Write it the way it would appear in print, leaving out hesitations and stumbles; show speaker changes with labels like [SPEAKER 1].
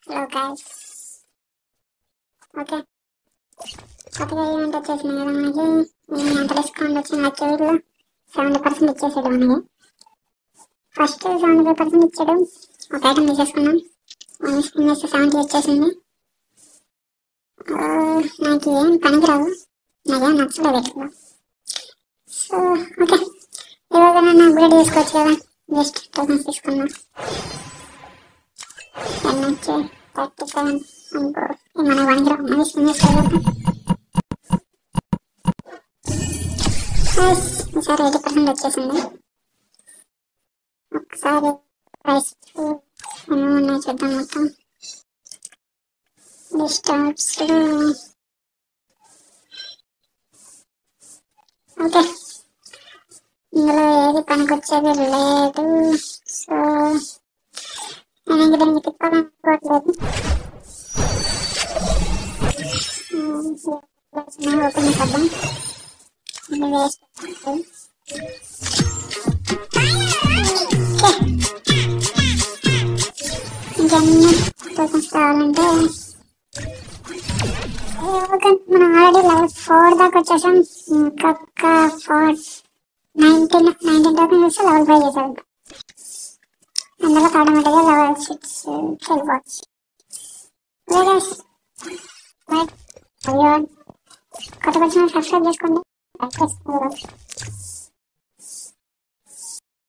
[SPEAKER 1] Hello guys. Okay, కొత్తగా event వచ్చేసింది కదా మనకి. అంత డిస్కౌంట్ వచ్చిన యాక్టివిటీలో 70% ఇచ్చేసాడు మనకి. ఫస్ట్ 75% ఇచ్చాడు. ఒక ఐటమ్ తీసేసుకున్నాం. 70 వచ్చేసింది. నాకు ఏం పనికిరావు, నాకేం నచ్చలేదు ఎక్కువ. సో ఓకే, ఇవాళ నన్ను అప్గ్రేడ్ చేసుకోవచ్చు కదా. జస్ట్ టోకన్స్ తీసుకున్నా. 10 వచ్చి 37 అనుకో. మన పనికిరావు, మనీ స్పిన్ చేసుకోవాలి. ఈసారి 80% వచ్చేసింది. ఒకసారి ప్రైస్ ఏమేమి ఉన్నాయి చూద్దాం. మొత్తం డిస్టాప్స్. ఓకే, ఇందులో ఏది పనికొచ్చేది లేదు. సో నేను ఇంక దీనికి తిప్పాలనుకోవట్లేదు. ఓపెన్ చేద్దాం. ఇది వేస్ట్. ఇంకెన్ని టోకన్స్ కావాలంటే మనం ఆల్రెడీ లెవెల్ 4 దాకా వచ్చేసాం. ఇంకొక 19 టోకన్స్ వస్తే లెవెల్ 5 చేసాడు. అందులో ఆటోమేటిక్గా లెవెల్ 6 వెళ్ళిపోవచ్చు. కొత్తగా వచ్చిన సబ్స్క్రైబ్ చేసుకోండి.